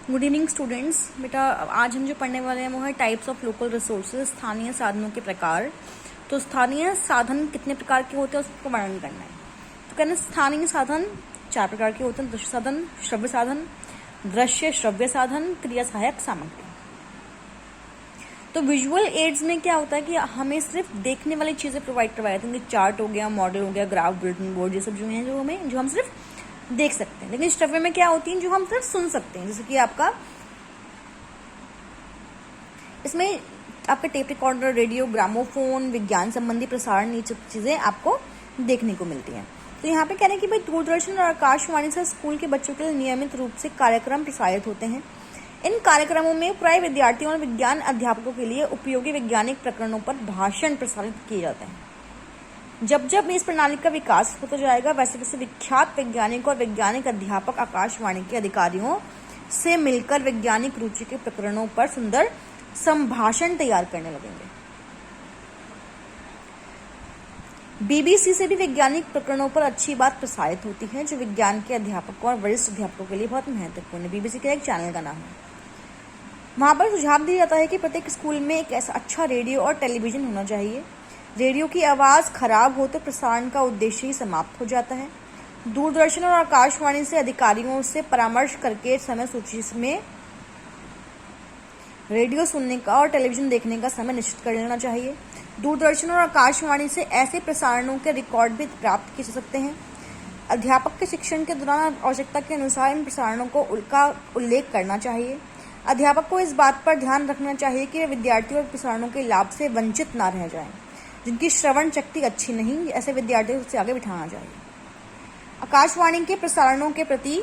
Good evening students. बेटा आज हम जो पढ़ने वाले हैं वो है टाइप्स ऑफ लोकल रिसोर्सेज, स्थानीय साधनों के प्रकार। तो स्थानीय साधन कितने प्रकार के होते हैं उसको वर्णन करना है। तो कहना स्थानीय साधन 4 प्रकार के होते हैं। दृश्य साधन, श्रव्य साधन, दृश्य श्रव्य साधन, क्रिया सहायक सामग्री। तो विजुअल एड्स में क्या होता है कि हमें सिर्फ देखने वाली चीजें प्रोवाइड करवाई जाती हैं। चार्ट हो गया, मॉडल हो गया, ग्राफ, बुलेटिन बोर्ड, ये सब जो है जो हम सिर्फ देख सकते हैं। लेकिन श्रव्य में क्या होती है जो हम सिर्फ सुन सकते हैं, जैसे कि आपका इसमें आपका टेप रिकॉर्डर, रेडियो, ग्रामोफोन, विज्ञान संबंधी प्रसारण, ये सब चीजें आपको देखने को मिलती हैं। तो यहाँ पे कह रहे हैं कि भाई दूरदर्शन और आकाशवाणी से स्कूल के बच्चों के लिए नियमित रूप से कार्यक्रम प्रसारित होते हैं। इन कार्यक्रमों में प्राय विद्यार्थियों और विज्ञान अध्यापकों के लिए उपयोगी वैज्ञानिक प्रकरणों पर भाषण प्रसारित किए जाते हैं। जब जब इस प्रणाली का विकास होता जाएगा वैसे वैसे विख्यात वैज्ञानिक और वैज्ञानिक अध्यापक आकाशवाणी के अधिकारियों से मिलकर वैज्ञानिक रुचि के प्रकरणों पर सुंदर संभाषण तैयार करने लगेंगे। बीबीसी से भी वैज्ञानिक प्रकरणों पर अच्छी बात प्रसारित होती है जो विज्ञान के अध्यापकों और वरिष्ठ अध्यापकों के लिए बहुत महत्वपूर्ण है। बीबीसी का एक चैनल का नाम है। वहां पर सुझाव दिया जाता है कि प्रत्येक स्कूल में एक ऐसा अच्छा रेडियो और टेलीविजन होना चाहिए। रेडियो की आवाज खराब हो तो प्रसारण का उद्देश्य ही समाप्त हो जाता है। दूरदर्शन और आकाशवाणी से अधिकारियों से परामर्श करके समय सूची में रेडियो सुनने का और टेलीविजन देखने का समय निश्चित कर लेना चाहिए। दूरदर्शन और आकाशवाणी से ऐसे प्रसारणों के रिकॉर्ड भी प्राप्त किए जा सकते हैं। अध्यापक के शिक्षण के दौरान आवश्यकता के अनुसार इन प्रसारणों को उनका उल्लेख करना चाहिए। अध्यापक को इस बात पर ध्यान रखना चाहिए कि वे विद्यार्थियों और प्रसारणों के लाभ से वंचित न रह जाएं। जिनकी श्रवण शक्ति अच्छी नहीं, ऐसे विद्यार्थियों से आगे बिठाना चाहिए। आकाशवाणी के प्रसारणों के प्रति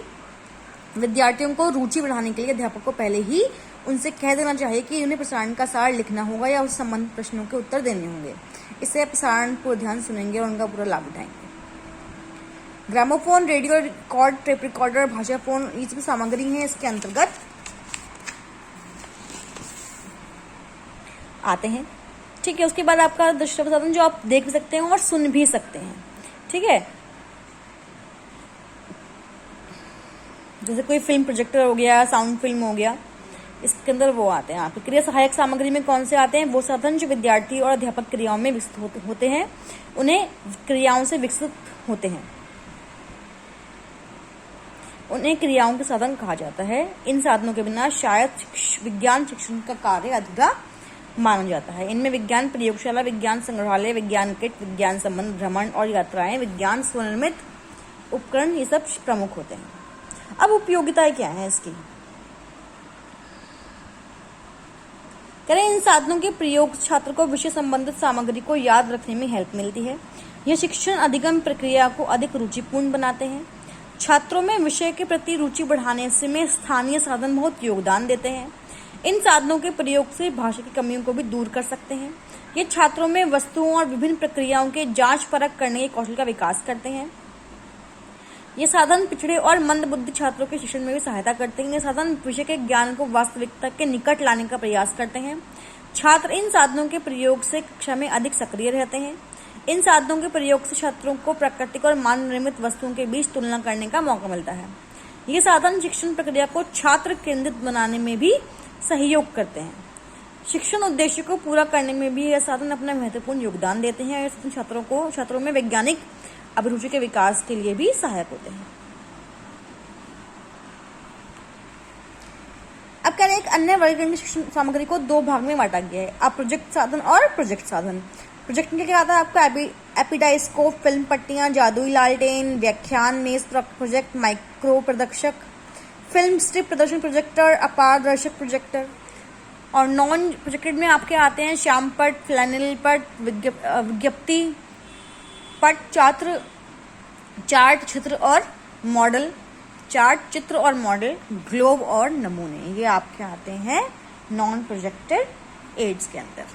विद्यार्थियों को रुचि बढ़ाने के लिए अध्यापक को पहले ही उनसे कह देना चाहिए कि उन्हें प्रसारण का सार लिखना होगा या उस संबंधित प्रश्नों के उत्तर देने होंगे। इससे प्रसारण को ध्यान सुनेंगे और उनका पूरा लाभ उठाएंगे। Gramophone, radio record, tape recorder, भाषा फोन, ये सब सामग्री है इसके अंतर्गत आते हैं। ठीक है। उसके बाद आपका दृश्य साधन जो आप देख भी सकते हैं और सुन भी सकते हैं। ठीक है। जैसे कोई फिल्म प्रोजेक्टर हो गया, साउंड फिल्म हो गया, इसके अंदर वो आते हैं। आपकी क्रिया सहायक सामग्री में कौन से आते हैं? वो साधन जो विद्यार्थी और अध्यापक क्रियाओं में विकसित होते हैं, उन्हें क्रियाओं से विकसित होते हैं, उन्हें क्रियाओं के साधन कहा जाता है। इन साधनों के बिना शायद विज्ञान शिक्षण का कार्य अधूरा माना जाता है। इनमें विज्ञान प्रयोगशाला, विज्ञान संग्रहालय, विज्ञान किट, विज्ञान संबंध भ्रमण और यात्राएं, विज्ञान स्वनिर्मित उपकरण, ये सब प्रमुख होते हैं। अब उपयोगिताएं क्या है इसकी? करें इन साधनों के प्रयोग छात्र को विषय संबंधित सामग्री को याद रखने में हेल्प मिलती है। यह शिक्षण अधिगम प्रक्रिया को अधिक रुचिपूर्ण बनाते हैं। छात्रों में विषय के प्रति रुचि बढ़ाने से में स्थानीय साधन बहुत योगदान देते हैं। इन साधनों के प्रयोग से भाषा की कमियों को भी दूर कर सकते हैं। ये छात्रों में वस्तुओं और विभिन्न प्रक्रियाओं के जांच परख करने के कौशल का विकास करते हैं। ये साधन पिछड़े और मंद बुद्धि छात्रों के शिक्षण में भी सहायता करते हैं। ये साधन विषय के ज्ञान को वास्तविकता के निकट लाने का प्रयास करते हैं। छात्र इन साधनों के प्रयोग से कक्षा में अधिक सक्रिय रहते हैं। इन साधनों के प्रयोग से छात्रों को प्राकृतिक और मानव निर्मित वस्तुओं के बीच तुलना करने का मौका मिलता है। ये साधन शिक्षण प्रक्रिया को छात्र केंद्रित बनाने में भी सहयोग करते हैं। शिक्षण उद्देश्य को पूरा करने में भी यह साधन अपना महत्वपूर्ण योगदान देते हैं। यह छात्रों में वैज्ञानिक अभिरुचि के विकास के लिए भी सहायक होते हैं। अब कह रहे हैं एक अन्य वर्गीकरण की शिक्षण सामग्री को 2 भाग में बांटा गया है। अब प्रोजेक्ट साधन और प्रोजेक्ट साधन। प्रोजेक्ट में क्या आता है आपका? एपिडाइस्कोप, फिल्म पट्टियां, जादुई लालटेन, व्याख्यान मेज प्रोजेक्ट, माइक्रो प्रदर्शक, फिल्म स्ट्रिप प्रदर्शन प्रोजेक्टर, अपारदर्शक प्रोजेक्टर। और नॉन प्रोजेक्टेड में आपके आते हैं श्याम पट, फ्लैनेल पट, विज्ञप्ति पट, चार्ट, चित्र और मॉडल, चार्ट, चित्र और मॉडल, ग्लोब और नमूने, ये आपके आते हैं नॉन प्रोजेक्टेड एड्स के अंदर।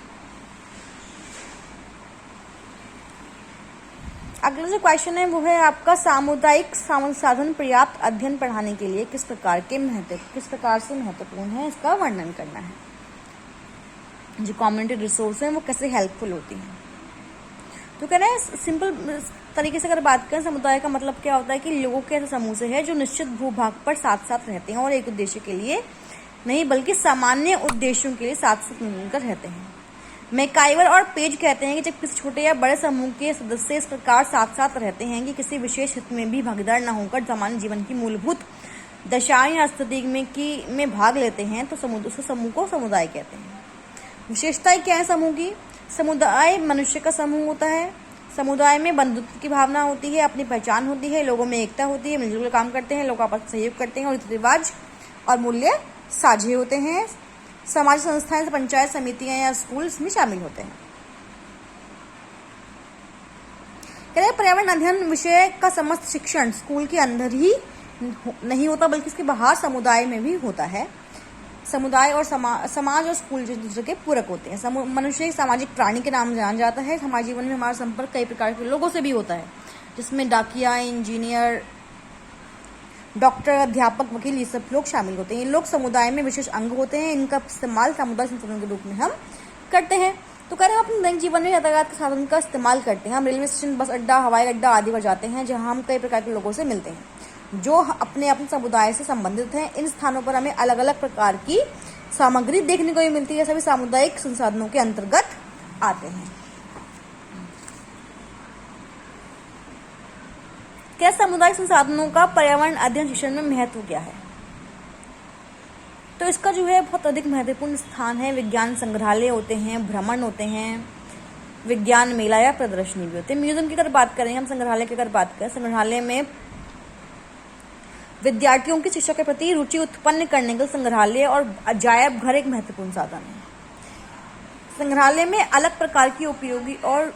अगला जो क्वेश्चन है वो है आपका सामुदायिक साधन पर्याप्त अध्ययन पढ़ाने के लिए किस प्रकार से महत्वपूर्ण है, इसका वर्णन करना है। जो कम्युनिटी रिसोर्स है वो कैसे हेल्पफुल होती है। तो कह रहे हैं सिंपल तरीके से अगर बात करें, समुदाय का मतलब क्या होता है कि लोगों के ऐसे समूह से है जो निश्चित भूभाग पर साथ साथ रहते हैं और एक उद्देश्य के लिए नहीं बल्कि सामान्य उद्देश्यों के लिए साथ साथ मिलकर रहते हैं। मैकाइवर और पेज कहते हैं कि जब किसी छोटे या बड़े समूह के सदस्य इस प्रकार साथ साथ रहते हैं कि किसी विशेष हित में भी भागीदार न होकर सामान्य जीवन की मूलभूत दशाएं या स्थिति में भाग लेते हैं तो समूह को समुदाय कहते हैं। विशेषताएं क्या है समूह की? समुदाय मनुष्य का समूह होता है। समुदाय में बंधुत्व की भावना होती है, अपनी पहचान होती है, लोगों में एकता होती है, मिलजुल कर काम करते हैं, लोग आपस में सहयोग करते हैं और रीति रिवाज और मूल्य साझे होते हैं। सामाजिक संस्थाएं, पंचायत समितियां या स्कूल इसमें शामिल होते हैं। कहते हैं पर्यावरण अध्ययन विषय का समस्त शिक्षण स्कूल के अंदर ही नहीं होता बल्कि इसके बाहर समुदाय में भी होता है। समुदाय और समाज और स्कूल एक दूसरे के पूरक होते हैं। मनुष्य एक सामाजिक प्राणी के नाम जाना जाता है। हमारे जीवन में हमारा संपर्क कई प्रकार के लोगों से भी होता है, जिसमें डाकिया, इंजीनियर, डॉक्टर, अध्यापक, वकील ये सब लोग शामिल होते हैं। ये लोग समुदाय में विशेष अंग होते हैं। इनका इस्तेमाल सामुदायिक संसाधन के रूप में हम करते हैं। तो कह रहे हैं हम अपने दैनिक जीवन में यातायात के साधन का इस्तेमाल करते हैं। हम रेलवे स्टेशन, बस अड्डा, हवाई अड्डा आदि पर जाते हैं जहाँ हम कई प्रकार के लोगों से मिलते हैं जो अपने अपने समुदाय से संबंधित हैं। इन स्थानों पर हमें अलग अलग प्रकार की सामग्री देखने को भी मिलती है। सभी सामुदायिक संसाधनों के अंतर्गत आते हैं। क्या सामुदायिक संसाधनों का पर्यावरण अध्ययन शिक्षण में महत्व क्या है? तो इसका जो है बहुत अधिक महत्वपूर्ण स्थान है। विज्ञान संग्रहालय होते हैं, भ्रमण होते हैं, विज्ञान मेला या प्रदर्शनी भी होते हैं। म्यूजियम की अगर बात करें, हम संग्रहालय की अगर बात करें, संग्रहालय में विद्यार्थियों की शिक्षा के प्रति रुचि उत्पन्न करने के लिए संग्रहालय और अजायब घर एक महत्वपूर्ण साधन है। संग्रहालय में अलग प्रकार की उपयोगी और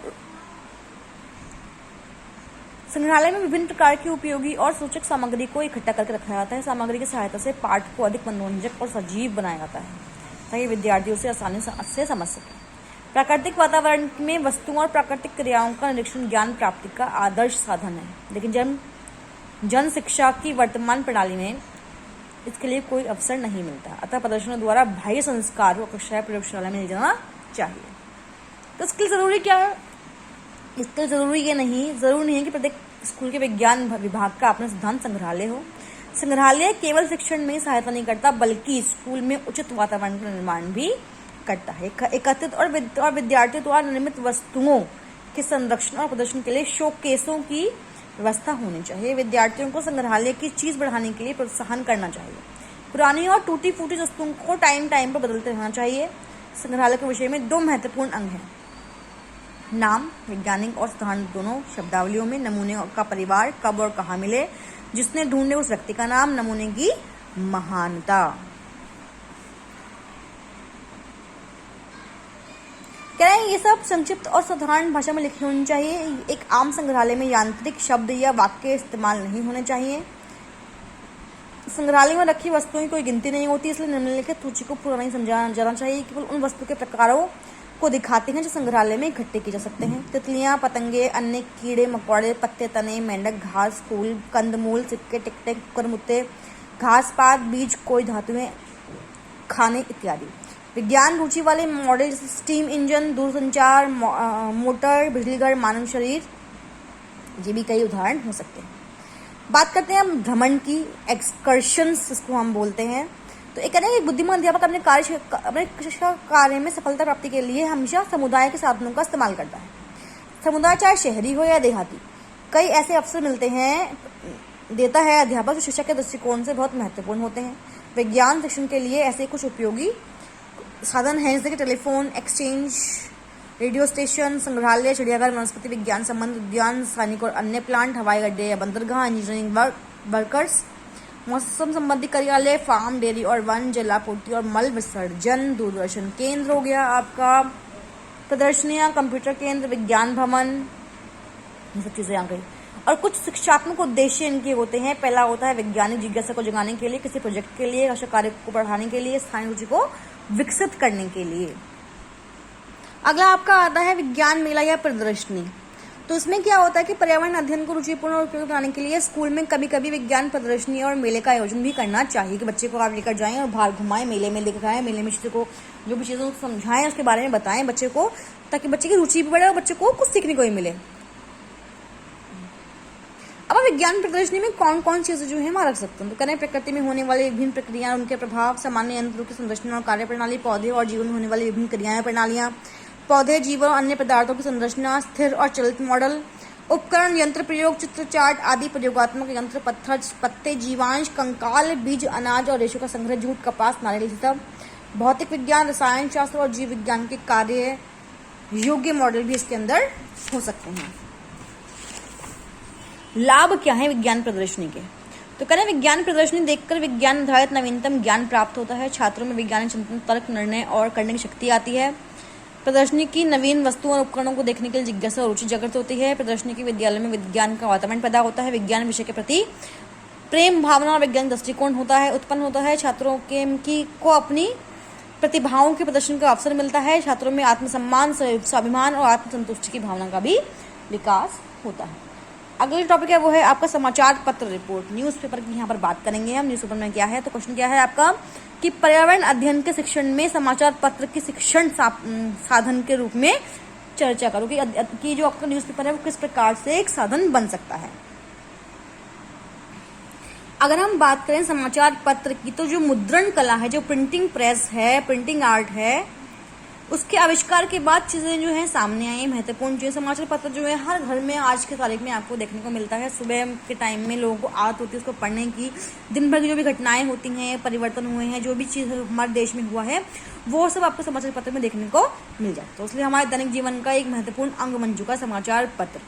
संग्रहालय में विभिन्न प्रकार की उपयोगी और सूचक सामग्री को इकट्ठा करके रखा जाता है। सामग्री की सहायता से पाठ को अधिक मनोरंजक और सजीव बनाया जाता है ताकि विद्यार्थियों से आसानी से समझ सके। प्राकृतिक वातावरण में वस्तुओं और प्राकृतिक क्रियाओं का निरीक्षण ज्ञान प्राप्ति का आदर्श साधन है, लेकिन जन शिक्षा की वर्तमान प्रणाली में इसके लिए कोई अवसर नहीं मिलता। अतः प्रदर्शनों द्वारा बाह्य संस्कार को कक्षा प्रयोगशाला में ले जाना चाहिए। तो इसके लिए जरूरी क्या है? इसके जरूरी नहीं है कि प्रत्येक स्कूल के विज्ञान विभाग का अपना सिद्धांत संग्रहालय हो। संग्रहालय केवल शिक्षण में सहायता नहीं करता बल्कि स्कूल में उचित वातावरण का निर्माण भी करता है। एकत्रित और विद्यार्थियों द्वारा निर्मित वस्तुओं के संरक्षण और प्रदर्शन के लिए शोकेसों की व्यवस्था होनी चाहिए। विद्यार्थियों को संग्रहालय की चीज बढ़ाने के लिए प्रोत्साहन करना चाहिए। पुरानी और टूटी फूटी वस्तुओं को टाइम पर बदलते रहना चाहिए। संग्रहालय के विषय में 2 महत्वपूर्ण अंग हैं: नाम, वैज्ञानिक और साधारण दोनों शब्दावलियों में। नमूने का परिवार, कब और कहाँ मिले, जिसने ढूंढे उस व्यक्ति का नाम, नमूने की महानता। कह रहे हैं ये सब संक्षिप्त और साधारण भाषा में लिखी होनी चाहिए। एक आम संग्रहालय में यांत्रिक शब्द या वाक्य इस्तेमाल नहीं होने चाहिए। संग्रहालय में रखी वस्तुओं की कोई गिनती नहीं होती, इसलिए निम्नलिखित सूची को पूरा नहीं समझा जाना चाहिए। केवल उन वस्तु के प्रकारों को दिखाते हैं जो संग्रहालय में इकट्ठे किए जा सकते हैं। तितलियां, पतंगे, अन्य कीड़े मकोड़े, पत्ते, तने, मेंढक, घास, फूल, कंदमूल, सिक्के, टिकटे, कुकुरमुत्ते, घास पात, बीज, कोई धातुएं, खाने इत्यादि। विज्ञान रुचि वाले मॉडल जैसे स्टीम इंजन, दूरसंचार, मोटर, बिजलीघर, मानव शरीर, ये भी कई उदाहरण हो सकते हैं। बात करते हैं हम भ्रमण की, एक्सकर्शंस जिसको हम बोलते हैं। तो एक कहते हैं कि बुद्धिमान अध्यापक अपने शिक्षा कार्य में सफलता प्राप्ति के लिए हमेशा समुदाय के साधनों का इस्तेमाल करता है। समुदाय चाहे शहरी हो या देहाती, कई ऐसे अवसर देता है अध्यापक जो शिक्षा के दृष्टिकोण से बहुत महत्वपूर्ण होते हैं। विज्ञान शिक्षण के लिए ऐसे कुछ उपयोगी साधन हैं जैसे कि टेलीफोन एक्सचेंज, रेडियो स्टेशन, संग्रहालय, चिड़ियाघर, वनस्पति विज्ञान संबंध उद्यान, रासायनिक और अन्य प्लांट, हवाई अड्डे या बंदरगाह, इंजीनियरिंग वर्कर्स, मौसम संबंधी कार्यालय, फार्म, डेयरी और वन, जलापूर्ति और मल विसर्जन, दूरदर्शन केंद्र हो गया आपका, प्रदर्शनियां, कंप्यूटर केंद्र, विज्ञान भवन, ये सब चीजें आ गई। और कुछ शिक्षात्मक उद्देश्य इनके होते हैं। पहला होता है वैज्ञानिक जिज्ञासा को जगाने के लिए, किसी प्रोजेक्ट के लिए, शिक्षा कार्य को बढ़ाने के लिए, स्थानीय रुचि को विकसित करने के लिए। अगला आपका आता है विज्ञान मेला या प्रदर्शनी। तो इसमें क्या होता है कि पर्यावरण अध्ययन को रुचिपूर्ण और उपयोगी बनाने के लिए स्कूल में कभी कभी विज्ञान प्रदर्शनी और मेले का आयोजन भी करना चाहिए कि बच्चे को आप लेकर जाएं और बाहर घुमाएं, मेले में लेकर आए, मेले में चीज़ों को जो भी चीज़ों को समझाएं उसके बारे में बताएं बच्चे को, ताकि बच्चे की रुचि भी बढ़े और बच्चे को कुछ सीखने को ही मिले। अब विज्ञान प्रदर्शनी में कौन कौन चीजें जो है वहां रख सकते हैं, तो करें प्रकृति में होने वाली विभिन्न प्रक्रियाएं, उनके प्रभाव, सामान्य यंत्रों की संरचना और कार्यप्रणाली, पौधे और जीवन में होने वाली विभिन्न क्रियाएं प्रणालियां, पौधे, जीवन और अन्य पदार्थों की संरचना, स्थिर और चलित मॉडल, उपकरण, यंत्र प्रयोग, चित्र, चार्ट आदि, प्रयोगात्मक यंत्र, पत्थर, पत्ते, जीवांश, कंकाल, बीज, अनाज और रेशों का संग्रह, जूट, कपास, नारियल, सब, भौतिक विज्ञान, रसायन शास्त्र और जीव विज्ञान के कार्य योग्य मॉडल भी इसके अंदर हो सकते हैं। लाभ क्या है विज्ञान प्रदर्शनी के, तो करें विज्ञान प्रदर्शनी देखकर विज्ञान आधारित नवीनतम ज्ञान प्राप्त होता है, छात्रों में वैज्ञानिक चिंतन, तर्क, निर्णय और करने की शक्ति आती है। प्रदर्शनी की नवीन वस्तुओं और उपकरणों को देखने के लिए जिज्ञासा और रुचि जागृत होती है। प्रदर्शनी के विद्यालय में विज्ञान का वातावरण पैदा होता है, विज्ञान विषय के प्रति प्रेम भावना और वैज्ञानिक दृष्टिकोण उत्पन्न होता है, छात्रों को अपनी प्रतिभाओं के प्रदर्शन का अवसर मिलता है, छात्रों में आत्मसम्मान, स्वाभिमान और आत्मसंतुष्टि की भावना का भी विकास होता है। अगला टॉपिक है वो है आपका समाचार पत्र रिपोर्ट, न्यूज़पेपर की यहाँ पर बात करेंगे हम। न्यूज़पेपर में क्या है, तो क्वेश्चन क्या है आपका कि पर्यावरण अध्ययन के शिक्षण में समाचार पत्र की शिक्षण साधन के रूप में चर्चा करो कि जो आपका न्यूज़पेपर है वो किस प्रकार से एक साधन बन सकता है। अगर हम बात करें समाचार पत्र की, तो जो मुद्रण कला है, जो प्रिंटिंग प्रेस है, प्रिंटिंग आर्ट है, उसके आविष्कार के बाद चीज़ें जो है सामने आई महत्वपूर्ण चीज़। समाचार पत्र जो है हर घर में आज के तारीख में आपको देखने को मिलता है। सुबह के टाइम में लोगों को आदत होती है उसको पढ़ने की, दिन भर की जो भी घटनाएं होती हैं, परिवर्तन हुए हैं, जो भी चीज़ हमारे देश में हुआ है वो सब आपको समाचार पत्र में देखने को मिल जाता है। तो इसलिए हमारे दैनिक जीवन का एक महत्वपूर्ण अंग बन चुका है समाचार पत्र।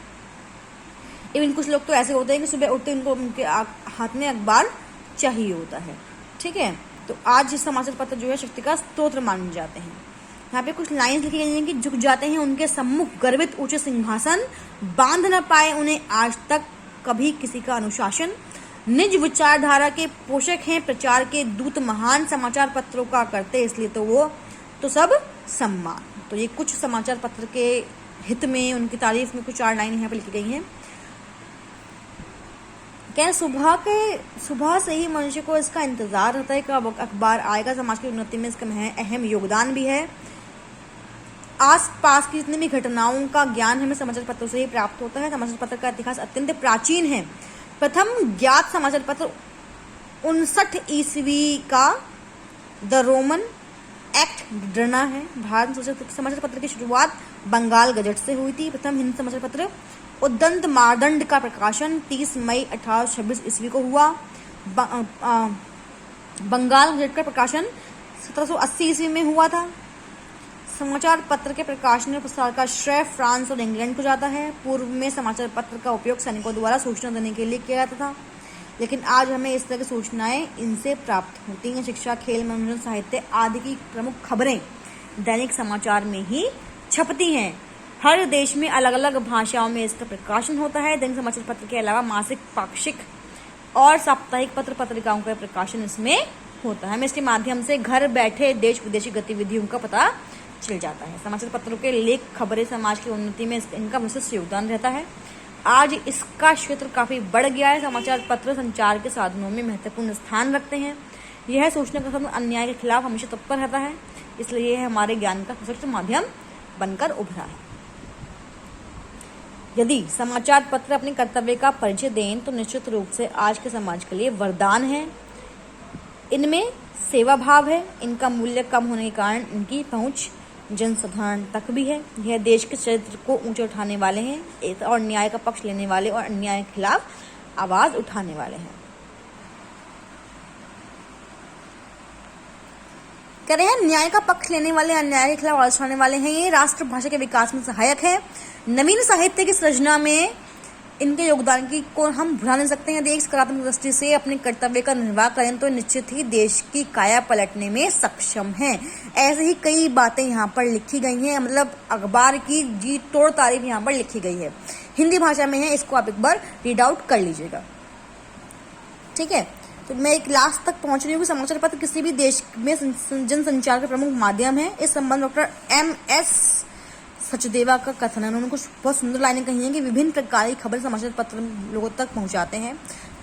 इवन कुछ लोग तो ऐसे होते हैं कि सुबह उठते उनको उनके हाथ में अखबार चाहिए होता है, ठीक है। तो आज समाचार पत्र जो है शक्ति का स्रोत माने जाते हैं। यहाँ पे कुछ लाइन्स लिखी गई हैं कि झुक जाते हैं उनके सम्मुख गर्वित ऊंचे सिंहासन, बांध न पाए उन्हें आज तक कभी किसी का अनुशासन, निज विचारधारा के पोषक हैं, प्रचार के दूत महान, समाचार पत्रों का करते इसलिए तो वो तो सब सम्मान। तो ये कुछ समाचार पत्र के हित में, उनकी तारीफ में कुछ 4 लाइन यहाँ पे लिखी गई हैं। क्या सुबह से ही मनुष्य को इसका इंतजार रहता है कि अखबार आएगा, समाज की उन्नति में इसका अहम योगदान भी है। आसपास की जितनी भी घटनाओं का ज्ञान हमें समाचार पत्रों से ही प्राप्त होता है। समाचार पत्र का इतिहास अत्यंत प्राचीन है। प्रथम ज्ञात समाचार पत्र 59 ईस्वी का द रोमन एक्ट ड्रना है। भारत में समाचार पत्र की शुरुआत बंगाल गजट से हुई थी। प्रथम हिंदी समाचार पत्र उद्दंत मार्दंड का प्रकाशन 30 मई 1826 ईस्वी को हुआ। बंगाल गजट का प्रकाशन 1780 ईस्वी में हुआ था। समाचार पत्र के प्रकाशन और प्रसार का श्रेय फ्रांस और इंग्लैंड को जाता है। पूर्व में समाचार पत्र का उपयोग सैनिकों द्वारा सूचना देने के लिए किया जाता था, लेकिन आज हमें इस तरह की सूचनाएं इनसे प्राप्त होती हैं। शिक्षा, खेल, मनोरंजन, साहित्य आदि की प्रमुख खबरें दैनिक समाचार में ही छपती हैं। हर देश में अलग अलग भाषाओं में इसका प्रकाशन होता है। दैनिक समाचार पत्र के अलावा मासिक, पाक्षिक और साप्ताहिक पत्र पत्रिकाओं का प्रकाशन इसमें होता है। हमें इसके माध्यम से घर बैठे देश विदेशी गतिविधियों का पता चल जाता है। समाचार पत्रों के लेख, खबरें समाज की उन्नति में इनका विशेष योगदान रहता है। आज इसका क्षेत्र काफी बढ़ गया है। समाचार पत्र संचार के साधनों में महत्वपूर्ण स्थान रखते हैं। यह सूचना का साधन अन्याय के खिलाफ हमेशा तत्पर रहता है, इसलिए यह हमारे ज्ञान का सशक्त माध्यम बनकर उभरा है। यदि समाचार पत्र अपने कर्तव्य का परिचय दें तो निश्चित रूप से आज के समाज के लिए वरदान है। इनमें सेवा भाव है। इनका मूल्य कम होने के कारण इनकी पहुंच जनसाधारण तक भी है। यह देश के चरित्र को ऊंचे उठाने वाले हैं और न्याय का पक्ष लेने वाले और अन्याय के खिलाफ आवाज उठाने वाले हैं। कह रहे हैं न्याय का पक्ष लेने वाले, अन्याय के खिलाफ आवाज उठाने वाले हैं। ये राष्ट्रभाषा के विकास में सहायक है। नवीन साहित्य की सृजना में इनके योगदान की को हम भुला नहीं सकते हैं। यदि एक सकारात्मक दृष्टि से अपने कर्तव्य का निर्वाह करें तो निश्चित ही देश की काया पलटने में सक्षम हैं। ऐसे ही कई बातें यहाँ पर लिखी गई हैं, मतलब अखबार की जी तोड़ तारीफ यहाँ पर लिखी गई है। हिंदी भाषा में है, इसको आप एक बार रीड आउट कर लीजिएगा, ठीक है। तो मैं एक लास्ट तक पहुंच रही हूँ कि समाचार पत्र किसी भी देश में जनसंचार का प्रमुख माध्यम है। इस संबंध डॉक्टर MS सचदेवा का कथन है। उन्होंने कुछ बहुत सुंदर लाइनें कही हैं कि विभिन्न प्रकार की खबर समाचार पत्र लोगों तक पहुंचाते हैं।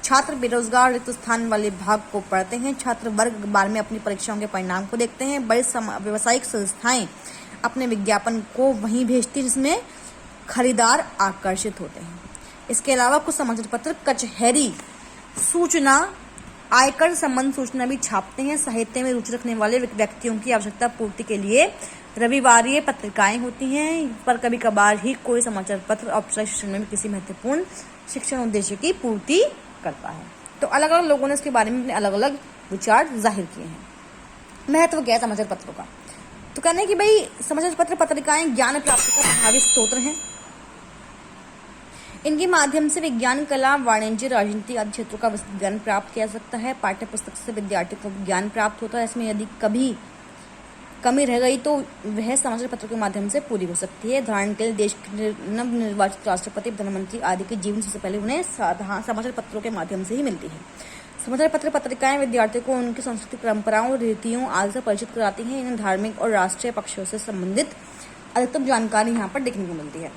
छात्र बेरोजगार रिक्त स्थान वाले भाग को पढ़ते हैं। छात्र वर्ग अखबार में अपनी परीक्षाओं के परिणाम को देखते हैं। बड़ी व्यावसायिक संस्थाएं अपने विज्ञापन को वहीं भेजती हैं जिसमें खरीदार आकर्षित होते हैं। इसके अलावा कुछ समाचार पत्र कचहरी सूचना, आयकर संबंध सूचना भी छापते हैं। साहित्य में रुचि रखने वाले व्यक्तियों की आवश्यकता पूर्ति के लिए रविवारीय पत्रिकाएं होती हैं, पर कभी कभार ही कोई समाचार पत्र औपचारिक शिक्षण में किसी महत्वपूर्ण शिक्षण उद्देश्य की पूर्ति करता है। तो अलग अलग लोगों ने इसके बारे में अपने अलग अलग विचार जाहिर किए हैं। महत्व क्या है समाचार पत्रों का? तो कहना है कि भाई समाचार पत्र पत्रिकाएं ज्ञान प्राप्ति का प्रभावी स्रोत हैं। इनके माध्यम से विज्ञान, कला, वाणिज्य, राजनीति आदि क्षेत्रों का विस्तृत ज्ञान प्राप्त किया जा सकता है। पाठ्य पुस्तक से विद्यार्थी को ज्ञान प्राप्त होता है। इसमें यदि कभी कमी रह गई तो वह समाचार पत्रों के माध्यम से पूरी हो सकती है। उदाहरण के लिए देश के नवनिर्वाचित राष्ट्रपति, प्रधानमंत्री आदि की जीवन से पहले उन्हें समाचार पत्रों के माध्यम से ही मिलती है। समाचार पत्र पत्रिकाएं विद्यार्थियों को उनकी सांस्कृतिक परंपराओं, रीतियों आदि से परिचित कराती हैं। इन्हें धार्मिक और राष्ट्रीय पक्षों से संबंधित अधिकतम जानकारी यहाँ पर देखने को मिलती है।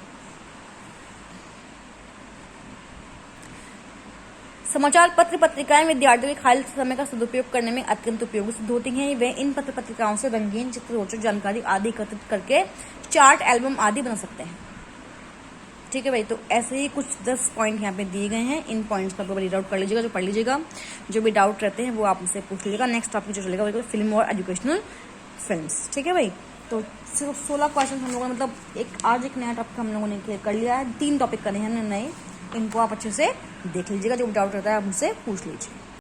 समाचार पत्र पत्रिकाएं विद्यार्थियों के खाली समय का सदुपयोग करने में अत्यंत उपयोगी सिद्ध होती हैं। वे इन पत्र पत्रिकाओं से रंगीन चित्र, रोचक जानकारी आदि एकत्रित करके चार्ट, एल्बम आदि बना सकते हैं। ठीक है भाई, तो ऐसे ही कुछ 10 पॉइंट यहाँ पे दिए गए हैं। इन पॉइंट्स पर रीड आउट कर लीजिएगा, जो पढ़ लीजिएगा। जो भी डाउट रहते हैं वो आप मुझसे पूछ लीजिएगा। नेक्स्ट टॉपिक जो चलेगा वो फिल्म और एजुकेशनल फिल्म्स। ठीक है भाई, तो सिर्फ 16 क्वेश्चन हम लोगों ने मतलब आज एक नया टॉपिक हम लोगों ने क्लियर कर लिया है। 3 टॉपिक करे हैं नए, इनको आप अच्छे से देख लीजिएगा। जो डाउट रहता है आप मुझसे पूछ लीजिए।